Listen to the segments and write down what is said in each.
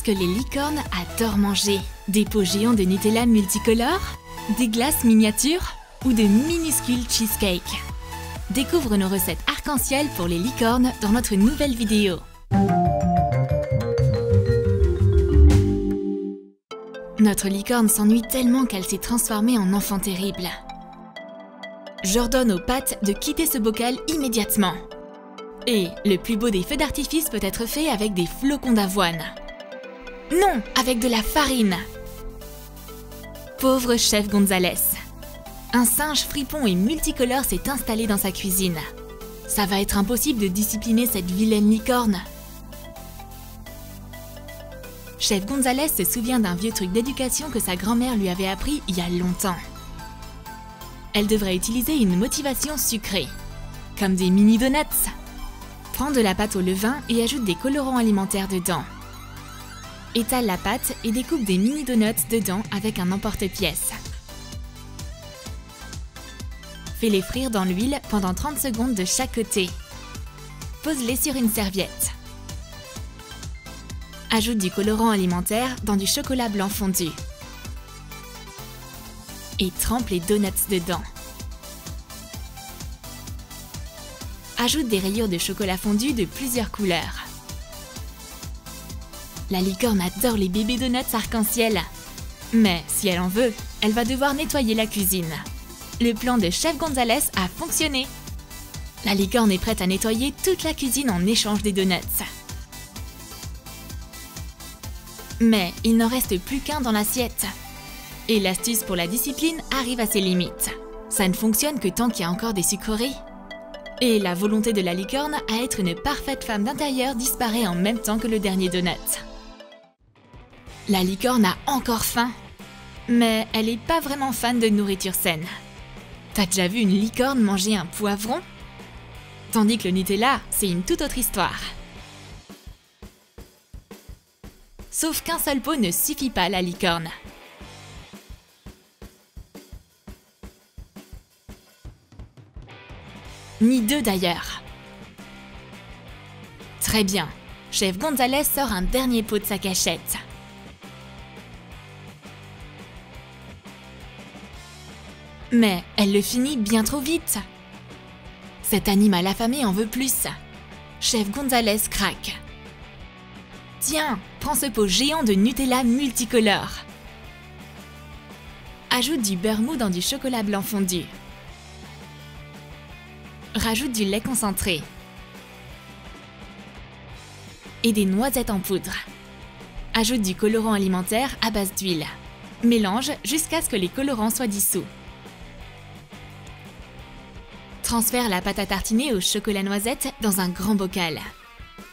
que les licornes adorent manger? Des pots géants de Nutella multicolores? Des glaces miniatures? Ou de minuscules cheesecakes? Découvre nos recettes arc-en-ciel pour les licornes dans notre nouvelle vidéo. Notre licorne s'ennuie tellement qu'elle s'est transformée en enfant terrible. J'ordonne aux pâtes de quitter ce bocal immédiatement. Et le plus beau des feux d'artifice peut être fait avec des flocons d'avoine. Non, avec de la farine. Pauvre chef Gonzalez. Un singe fripon et multicolore s'est installé dans sa cuisine. Ça va être impossible de discipliner cette vilaine licorne. Chef Gonzalez se souvient d'un vieux truc d'éducation que sa grand-mère lui avait appris il y a longtemps. Elle devrait utiliser une motivation sucrée, comme des mini donuts. Prends de la pâte au levain et ajoute des colorants alimentaires dedans. Étale la pâte et découpe des mini donuts dedans avec un emporte-pièce. Fais-les frire dans l'huile pendant 30 secondes de chaque côté. Pose-les sur une serviette. Ajoute du colorant alimentaire dans du chocolat blanc fondu. Et trempe les donuts dedans. Ajoute des rayures de chocolat fondu de plusieurs couleurs. La licorne adore les bébés donuts arc-en-ciel. Mais si elle en veut, elle va devoir nettoyer la cuisine. Le plan de chef Gonzalez a fonctionné. La licorne est prête à nettoyer toute la cuisine en échange des donuts. Mais il n'en reste plus qu'un dans l'assiette. Et l'astuce pour la discipline arrive à ses limites. Ça ne fonctionne que tant qu'il y a encore des sucreries. Et la volonté de la licorne à être une parfaite femme d'intérieur disparaît en même temps que le dernier donut. La licorne a encore faim. Mais elle n'est pas vraiment fan de nourriture saine. T'as déjà vu une licorne manger un poivron? Tandis que le Nutella, c'est une toute autre histoire. Sauf qu'un seul pot ne suffit pas à la licorne. Ni deux d'ailleurs. Très bien, chef Gonzalez sort un dernier pot de sa cachette. Mais elle le finit bien trop vite. Cet animal affamé en veut plus. Chef Gonzalez craque. Tiens, prends ce pot géant de Nutella multicolore. Ajoute du beurre mou dans du chocolat blanc fondu. Rajoute du lait concentré. Et des noisettes en poudre. Ajoute du colorant alimentaire à base d'huile. Mélange jusqu'à ce que les colorants soient dissous. Transfère la pâte à tartiner au chocolat noisette dans un grand bocal.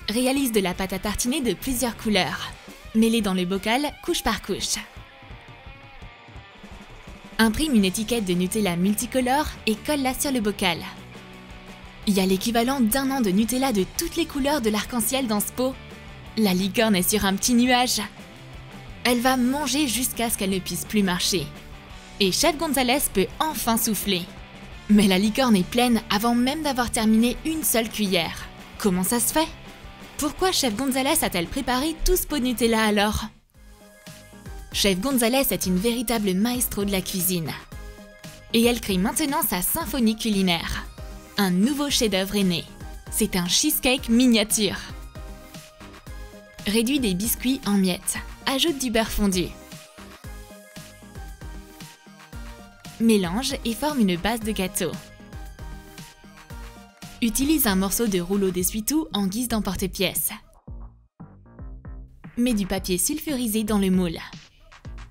Réalise de la pâte à tartiner de plusieurs couleurs. Mets-les dans le bocal couche par couche. Imprime une étiquette de Nutella multicolore et colle-la sur le bocal. Il y a l'équivalent d'un an de Nutella de toutes les couleurs de l'arc-en-ciel dans ce pot. La licorne est sur un petit nuage. Elle va manger jusqu'à ce qu'elle ne puisse plus marcher. Et chef Gonzalez peut enfin souffler. Mais la licorne est pleine avant même d'avoir terminé une seule cuillère. Comment ça se fait? Pourquoi chef Gonzalez a-t-elle préparé tout ce pot de Nutella alors? Chef Gonzalez est une véritable maestro de la cuisine. Et elle crée maintenant sa symphonie culinaire. Un nouveau chef-d'œuvre est né. C'est un cheesecake miniature. Réduis des biscuits en miettes. Ajoute du beurre fondu. Mélange et forme une base de gâteau. Utilise un morceau de rouleau d'essuie-tout en guise d'emporte-pièce. Mets du papier sulfurisé dans le moule.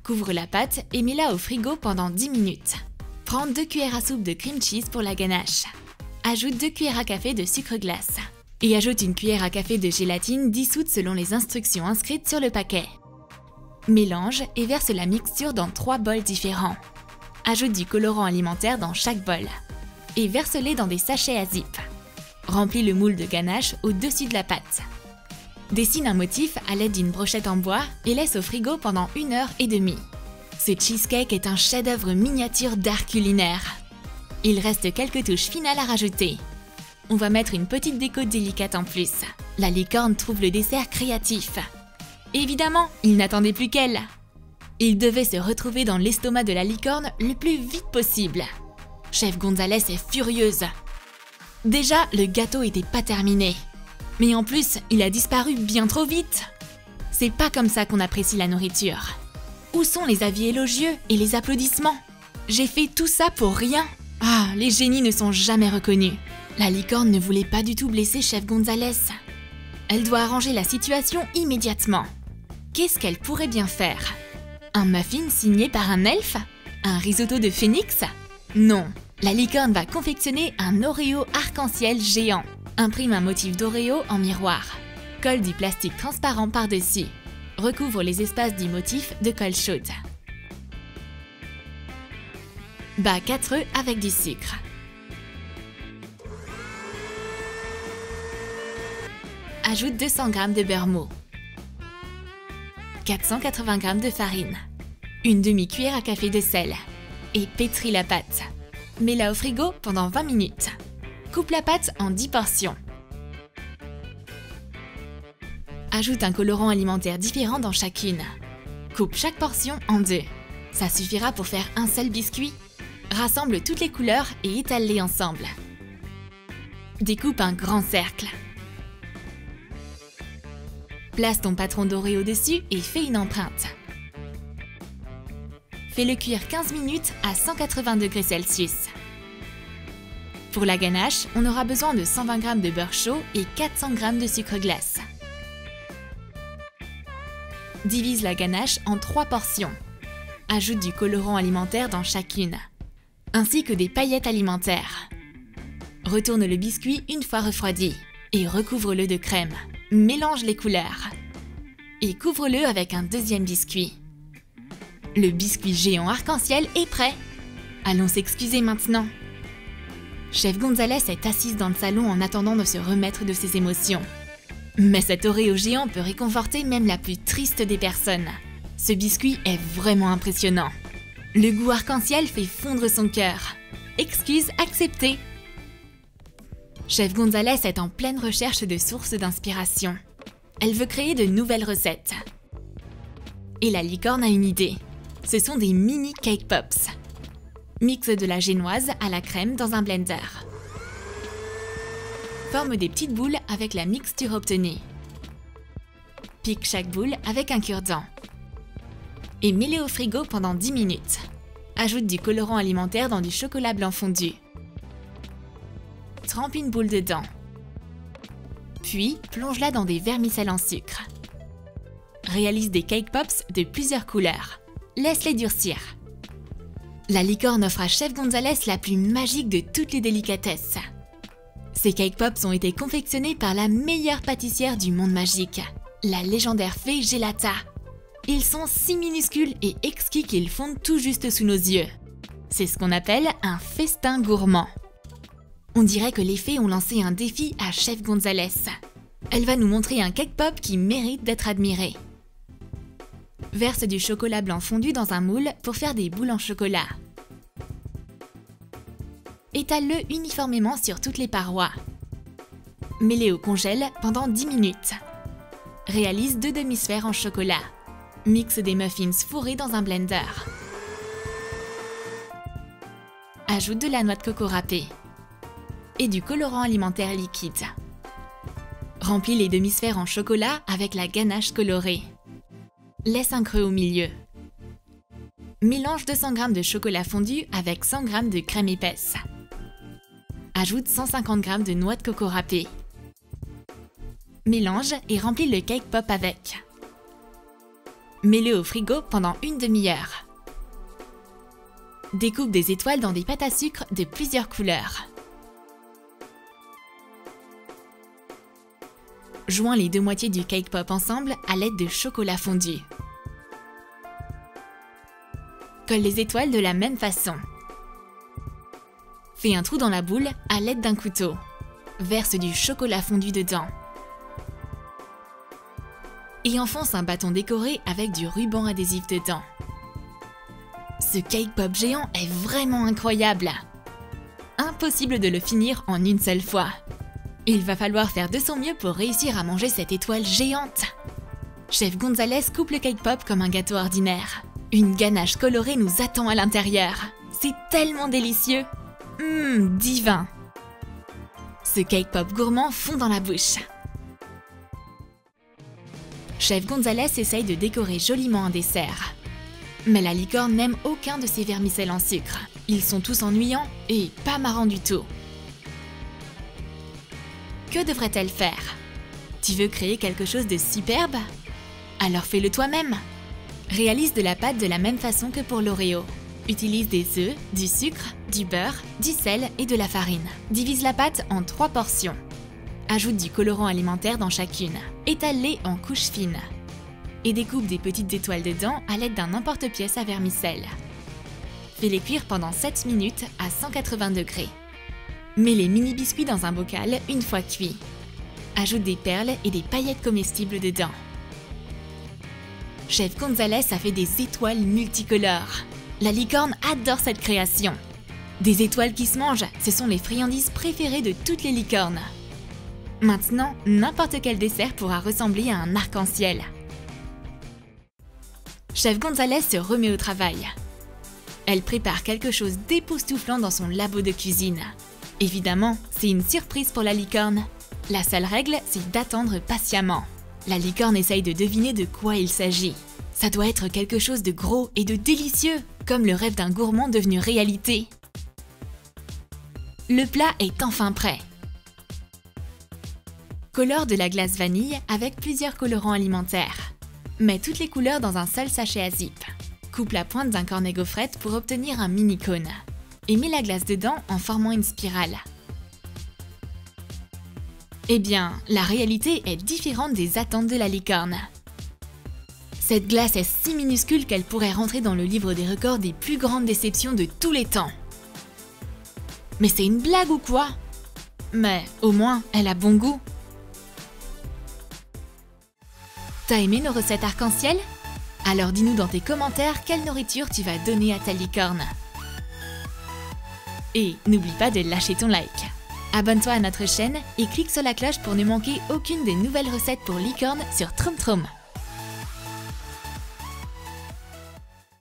Couvre la pâte et mets-la au frigo pendant 10 minutes. Prends 2 cuillères à soupe de cream cheese pour la ganache. Ajoute 2 cuillères à café de sucre glace. Et ajoute une cuillère à café de gélatine dissoute selon les instructions inscrites sur le paquet. Mélange et verse la mixture dans 3 bols différents. Ajoute du colorant alimentaire dans chaque bol. Et verse-les dans des sachets à zip. Remplis le moule de ganache au-dessus de la pâte. Dessine un motif à l'aide d'une brochette en bois et laisse au frigo pendant 1h30. Ce cheesecake est un chef-d'œuvre miniature d'art culinaire. Il reste quelques touches finales à rajouter. On va mettre une petite déco délicate en plus. La licorne trouve le dessert créatif. Évidemment, il n'attendait plus qu'elle. Il devait se retrouver dans l'estomac de la licorne le plus vite possible. Chef Gonzalez est furieuse. Déjà, le gâteau était pas terminé. Mais en plus, il a disparu bien trop vite. C'est pas comme ça qu'on apprécie la nourriture. Où sont les avis élogieux et les applaudissements? J'ai fait tout ça pour rien. Ah, les génies ne sont jamais reconnus. La licorne ne voulait pas du tout blesser Chef Gonzalez. Elle doit arranger la situation immédiatement. Qu'est-ce qu'elle pourrait bien faire? Un muffin signé par un elfe? Un risotto de phénix? Non, la licorne va confectionner un Oreo arc-en-ciel géant. Imprime un motif d'Oreo en miroir. Colle du plastique transparent par-dessus. Recouvre les espaces du motif de colle chaude. Bat 4 œufs avec du sucre. Ajoute 200 g de beurre mou. 480 g de farine. Une demi-cuillère à café de sel. Et pétris la pâte. Mets-la au frigo pendant 20 minutes. Coupe la pâte en 10 portions. Ajoute un colorant alimentaire différent dans chacune. Coupe chaque portion en 2. Ça suffira pour faire un seul biscuit. Rassemble toutes les couleurs et étale-les ensemble. Découpe un grand cercle. Place ton patron d'Oreo dessus et fais une empreinte. Fais-le cuire 15 minutes à 180 degrés Celsius. Pour la ganache, on aura besoin de 120 g de beurre chaud et 400 g de sucre glace. Divise la ganache en 3 portions. Ajoute du colorant alimentaire dans chacune, ainsi que des paillettes alimentaires. Retourne le biscuit une fois refroidi et recouvre-le de crème. Mélange les couleurs et couvre-le avec un deuxième biscuit. Le biscuit géant arc-en-ciel est prêt. Allons s'excuser maintenant. Chef Gonzalez est assise dans le salon en attendant de se remettre de ses émotions. Mais cet Oreo géant peut réconforter même la plus triste des personnes. Ce biscuit est vraiment impressionnant. Le goût arc-en-ciel fait fondre son cœur. Excuse acceptée. Chef Gonzalez est en pleine recherche de sources d'inspiration. Elle veut créer de nouvelles recettes. Et la licorne a une idée. Ce sont des mini cake pops. Mixe de la génoise à la crème dans un blender. Forme des petites boules avec la mixture obtenue. Pique chaque boule avec un cure-dent. Et mets-les au frigo pendant 10 minutes. Ajoute du colorant alimentaire dans du chocolat blanc fondu. Trempe une boule dedans. Puis, plonge-la dans des vermicelles en sucre. Réalise des cake pops de plusieurs couleurs. Laisse-les durcir. La licorne offre à Chef Gonzalez la plus magique de toutes les délicatesses. Ces cake pops ont été confectionnés par la meilleure pâtissière du monde magique, la légendaire fée Gelata. Ils sont si minuscules et exquis qu'ils fondent tout juste sous nos yeux. C'est ce qu'on appelle un festin gourmand. On dirait que les fées ont lancé un défi à Chef Gonzalez. Elle va nous montrer un cake pop qui mérite d'être admiré. Verse du chocolat blanc fondu dans un moule pour faire des boules en chocolat. Étale-le uniformément sur toutes les parois. Mets-les au congèle pendant 10 minutes. Réalise 2 demi-sphères en chocolat. Mixe des muffins fourrés dans un blender. Ajoute de la noix de coco râpée et du colorant alimentaire liquide. Remplis les demi-sphères en chocolat avec la ganache colorée. Laisse un creux au milieu. Mélange 200 g de chocolat fondu avec 100 g de crème épaisse. Ajoute 150 g de noix de coco râpée. Mélange et remplis le cake pop avec. Mets-le au frigo pendant une demi-heure. Découpe des étoiles dans des pâtes à sucre de plusieurs couleurs. Joins les 2 moitiés du cake pop ensemble à l'aide de chocolat fondu. Colle les étoiles de la même façon. Fais un trou dans la boule à l'aide d'un couteau. Verse du chocolat fondu dedans. Et enfonce un bâton décoré avec du ruban adhésif dedans. Ce cake pop géant est vraiment incroyable. Impossible de le finir en une seule fois. Il va falloir faire de son mieux pour réussir à manger cette étoile géante. Chef Gonzalez coupe le cake pop comme un gâteau ordinaire. Une ganache colorée nous attend à l'intérieur. C'est tellement délicieux. Divin. Ce cake pop gourmand fond dans la bouche. Chef Gonzalez essaye de décorer joliment un dessert. Mais la licorne n'aime aucun de ses vermicelles en sucre. Ils sont tous ennuyants et pas marrants du tout. Que devrait-elle faire? Tu veux créer quelque chose de superbe? Alors fais-le toi-même. Réalise de la pâte de la même façon que pour l'Oreo. Utilise des œufs, du sucre, du beurre, du sel et de la farine. Divise la pâte en 3 portions. Ajoute du colorant alimentaire dans chacune. Étale-les en couches fines. Et découpe des petites étoiles dedans à l'aide d'un emporte-pièce à vermicelle. Fais-les cuire pendant 7 minutes à 180 degrés. Mets les mini-biscuits dans un bocal une fois cuits. Ajoute des perles et des paillettes comestibles dedans. Chef Gonzalez a fait des étoiles multicolores. La licorne adore cette création. Des étoiles qui se mangent, ce sont les friandises préférées de toutes les licornes. Maintenant, n'importe quel dessert pourra ressembler à un arc-en-ciel. Chef Gonzalez se remet au travail. Elle prépare quelque chose d'époustouflant dans son labo de cuisine. Évidemment, c'est une surprise pour la licorne. La seule règle, c'est d'attendre patiemment. La licorne essaye de deviner de quoi il s'agit. Ça doit être quelque chose de gros et de délicieux, comme le rêve d'un gourmand devenu réalité. Le plat est enfin prêt. Colore de la glace vanille avec plusieurs colorants alimentaires. Mets toutes les couleurs dans un seul sachet à zip. Coupe la pointe d'un cornet gaufrette pour obtenir un mini cône. Et mets la glace dedans en formant une spirale. Eh bien, la réalité est différente des attentes de la licorne. Cette glace est si minuscule qu'elle pourrait rentrer dans le livre des records des plus grandes déceptions de tous les temps. Mais c'est une blague ou quoi? Mais au moins, elle a bon goût. T'as aimé nos recettes arc-en-ciel? Alors dis-nous dans tes commentaires quelle nourriture tu vas donner à ta licorne. Et n'oublie pas de lâcher ton like. Abonne-toi à notre chaîne et clique sur la cloche pour ne manquer aucune des nouvelles recettes pour licorne sur Troom Troom.